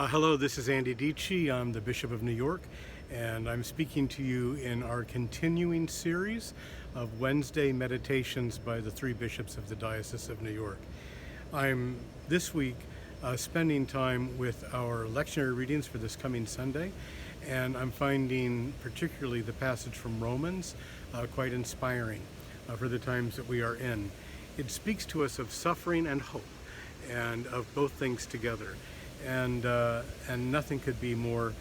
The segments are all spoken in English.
Hello, this is Andy Dietsche. I'm the Bishop of New York, and I'm speaking to you in our continuing series of Wednesday meditations by the three bishops of the Diocese of New York. I'm this week spending time with our lectionary readings for this coming Sunday, and I'm finding particularly the passage from Romans quite inspiring for the times that we are in. It speaks to us of suffering and hope, and of both things together. And nothing could be more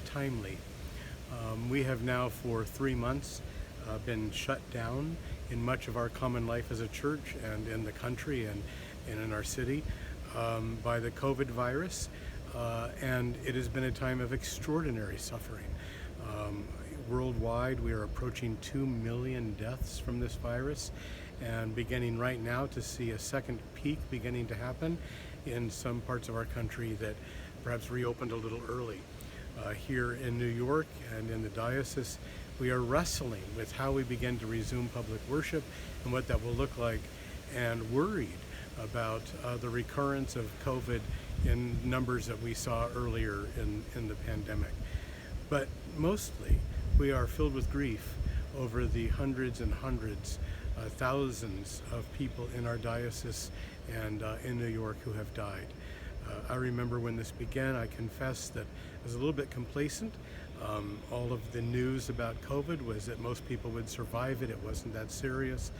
timely. We have now for 3 months been shut down in much of our common life as a church and in the country and in our city by the COVID virus, and it has been a time of extraordinary suffering. Worldwide, we are approaching 2 million deaths from this virus, and beginning right now to see a second peak beginning to happen in some parts of our country that perhaps reopened a little early. Here in New York and in the diocese, we are wrestling with how we begin to resume public worship and what that will look like, and worried about the recurrence of COVID in numbers that we saw earlier in the pandemic. But mostly, we are filled with grief over the hundreds and hundreds, thousands of people in our diocese and in New York who have died. I remember when this began, I confess that I was a little bit complacent. All of the news about COVID was that most people would survive it. It wasn't that serious.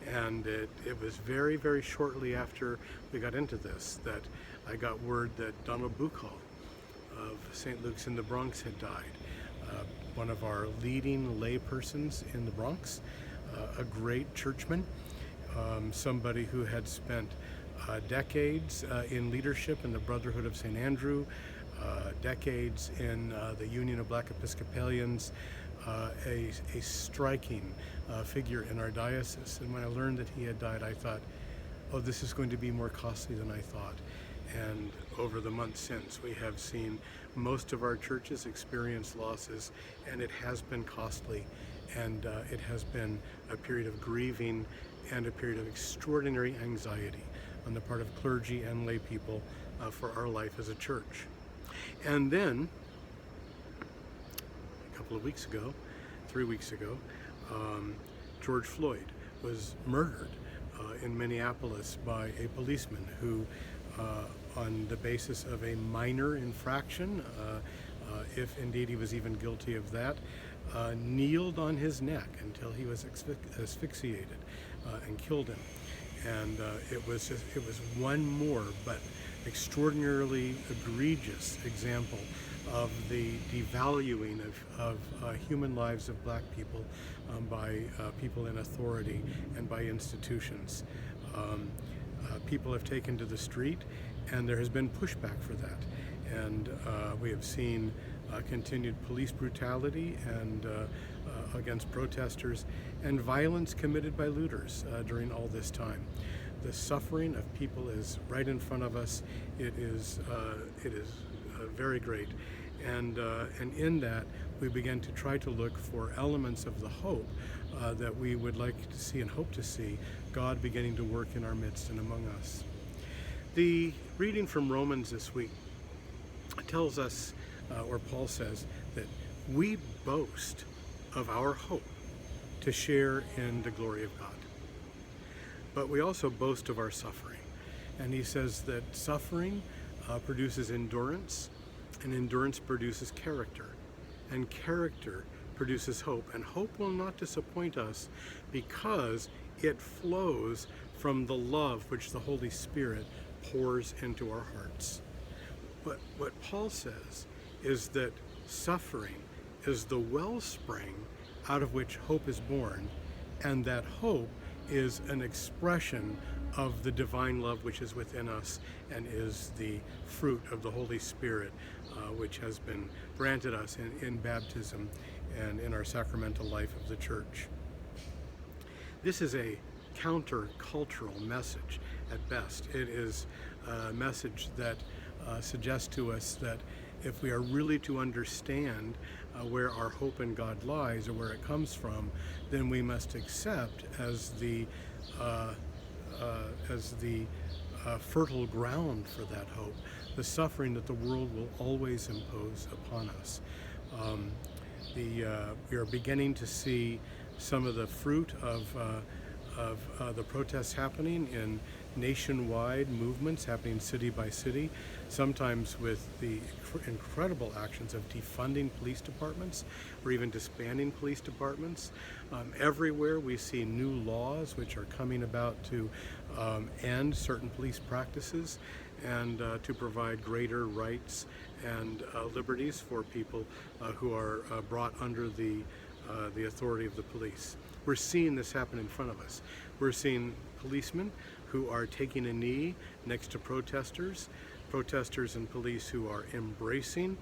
And it was very, very shortly after we got into this that I got word that Donald Buchal of St. Luke's in the Bronx had died. One of our leading laypersons in the Bronx, a great churchman, somebody who had spent decades in leadership in the Brotherhood of St. Andrew, decades in the Union of Black Episcopalians, a striking figure in our diocese. And when I learned that he had died, I thought, oh, this is going to be more costly than I thought. And over the months since, we have seen most of our churches experience losses, and it has been costly, and it has been a period of grieving and a period of extraordinary anxiety on the part of clergy and lay people for our life as a church. And then, a couple of weeks ago, 3 weeks ago, George Floyd was murdered in Minneapolis by a policeman who, on the basis of a minor infraction, if indeed he was even guilty of that, kneeled on his neck until he was asphyxiated and killed him. And it was one more but extraordinarily egregious example of the devaluing of human lives of black people by people in authority and by institutions. People have taken to the street, and there has been pushback for that. And we have seen continued police brutality and against protesters, and violence committed by looters during all this time. The suffering of people is right in front of us. It is very great, and in that we begin to try to look for elements of the hope that we would like to see and hope to see God beginning to work in our midst and among us. The reading from Romans this week tells us, or Paul says, that we boast of our hope to share in the glory of God. But we also boast of our suffering. And he says that suffering produces endurance, and endurance produces character, and character produces hope. And hope will not disappoint us because it flows from the love which the Holy Spirit pours into our hearts. But what Paul says is that suffering is the wellspring out of which hope is born, and that hope is an expression of the divine love which is within us and is the fruit of the Holy Spirit, which has been granted us in baptism and in our sacramental life of the church. This is a counter-cultural message at best. It is a message that suggests to us that if we are really to understand where our hope in God lies or where it comes from, then we must accept as the fertile ground for that hope, the suffering that the world will always impose upon us. We are beginning to see some of the fruit of the protests happening in nationwide movements happening city by city, sometimes with the incredible actions of defunding police departments or even disbanding police departments. Everywhere we see new laws which are coming about to end certain police practices and to provide greater rights and liberties for people who are brought under the authority of the police. We're seeing this happen in front of us. We're seeing policemen who are taking a knee next to protesters and police who are embracing,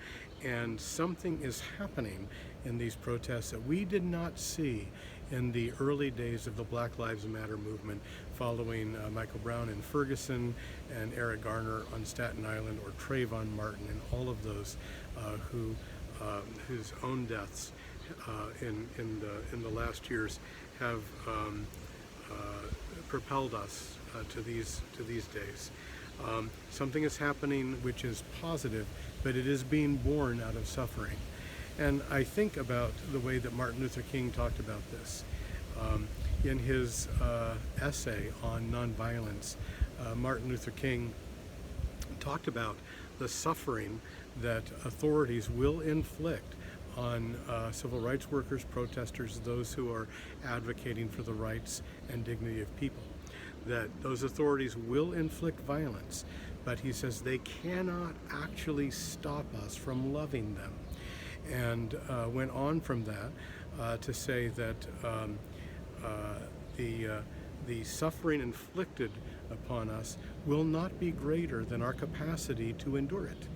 and something is happening in these protests that we did not see in the early days of the Black Lives Matter movement following Michael Brown in Ferguson and Eric Garner on Staten Island, or Trayvon Martin, and all of those whose own deaths in the last years have propelled us to these days. Something is happening which is positive, but it is being born out of suffering. And I think about the way that Martin Luther King talked about this. In his essay on nonviolence, Martin Luther King talked about the suffering that authorities will inflict on civil rights workers, protesters, those who are advocating for the rights and dignity of people. That those authorities will inflict violence, but he says they cannot actually stop us from loving them. And went on from that to say that the suffering inflicted upon us will not be greater than our capacity to endure it,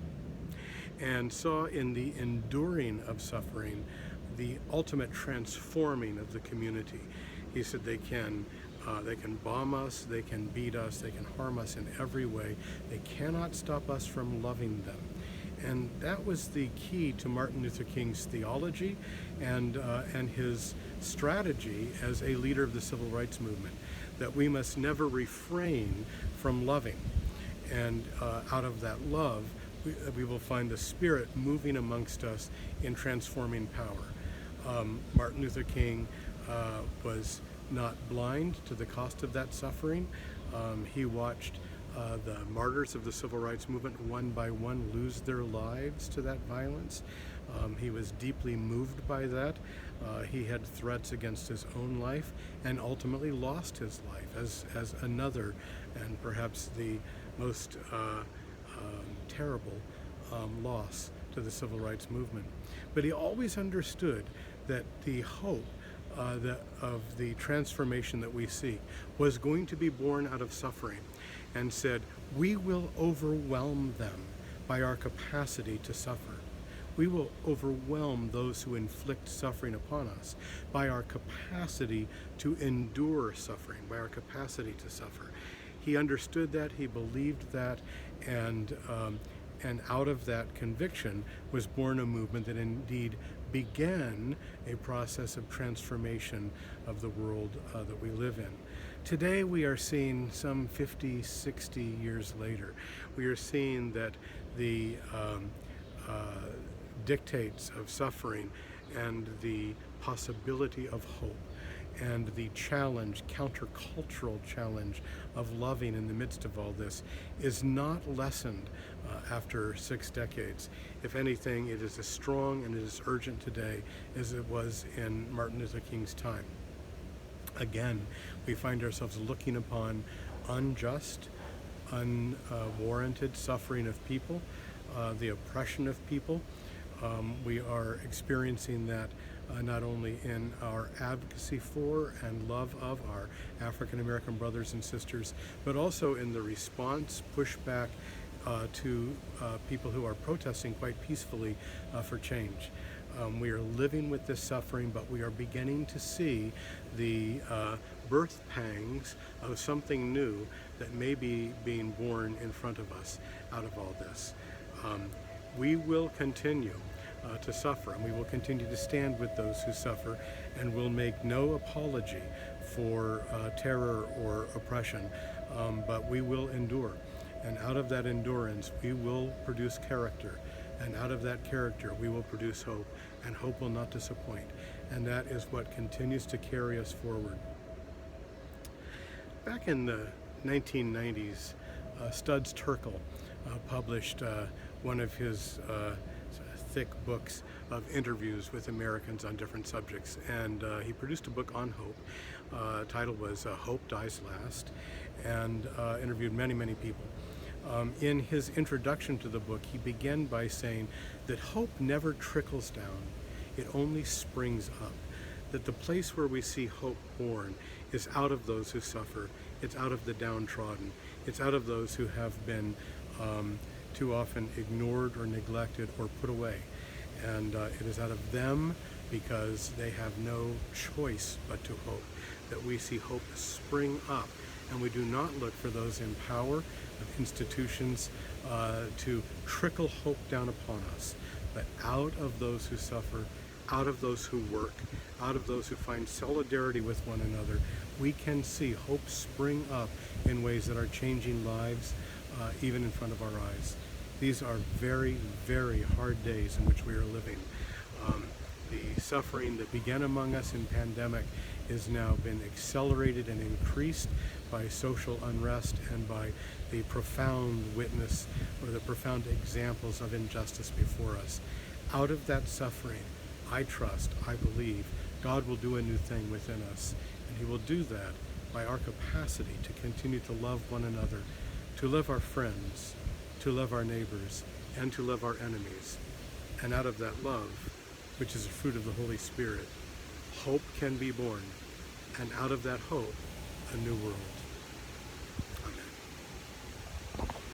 and saw in the enduring of suffering the ultimate transforming of the community. He said they can bomb us, they can beat us, they can harm us in every way. They cannot stop us from loving them. And that was the key to Martin Luther King's theology and his strategy as a leader of the civil rights movement, that we must never refrain from loving. And out of that love, we will find the Spirit moving amongst us in transforming power. Martin Luther King was not blind to the cost of that suffering. He watched the martyrs of the civil rights movement one by one lose their lives to that violence. He was deeply moved by that. He had threats against his own life and ultimately lost his life as another and perhaps the most terrible loss to the civil rights movement. But he always understood that the hope of the transformation that we seek was going to be born out of suffering, and said, we will overwhelm them by our capacity to suffer. We will overwhelm those who inflict suffering upon us by our capacity to endure suffering, by our capacity to suffer. He understood that, he believed that, and out of that conviction was born a movement that indeed began a process of transformation of the world that we live in. Today we are seeing, some 50, 60 years later, we are seeing that the dictates of suffering and the possibility of hope and the challenge, countercultural challenge of loving in the midst of all this is not lessened after 6 decades. If anything, it is as strong and it is urgent today as it was in Martin Luther King's time. Again, we find ourselves looking upon unjust, unwarranted suffering of people, the oppression of people. We are experiencing that not only in our advocacy for and love of our African American brothers and sisters, but also in the response, pushback to people who are protesting quite peacefully for change. We are living with this suffering, but we are beginning to see the birth pangs of something new that may be being born in front of us out of all this. We will continue to suffer, and we will continue to stand with those who suffer, and will make no apology for terror or oppression. but we will endure. And out of that endurance, we will produce character. And out of that character, we will produce hope. And hope will not disappoint. And that is what continues to carry us forward. Back in the 1990s, Studs Terkel published one of his thick books of interviews with Americans on different subjects, and he produced a book on hope. Title was Hope Dies Last, and interviewed many people. In his introduction to the book, he began by saying that hope never trickles down, it only springs up. That the place where we see hope born is out of those who suffer, it's out of the downtrodden, it's out of those who have been too often ignored or neglected or put away. And it is out of them, because they have no choice but to hope, that we see hope spring up. And we do not look for those in power of institutions to trickle hope down upon us, but out of those who suffer, out of those who work, out of those who find solidarity with one another, we can see hope spring up in ways that are changing lives, even in front of our eyes. These are very hard days in which we are living. The suffering that began among us in pandemic has now been accelerated and increased by social unrest and by the profound witness or the profound examples of injustice before us. Out of that suffering, I trust, I believe, God will do a new thing within us, and He will do that by our capacity to continue to love one another, to love our friends, to love our neighbors, and to love our enemies. And out of that love, which is a fruit of the Holy Spirit, hope can be born, and out of that hope, a new world.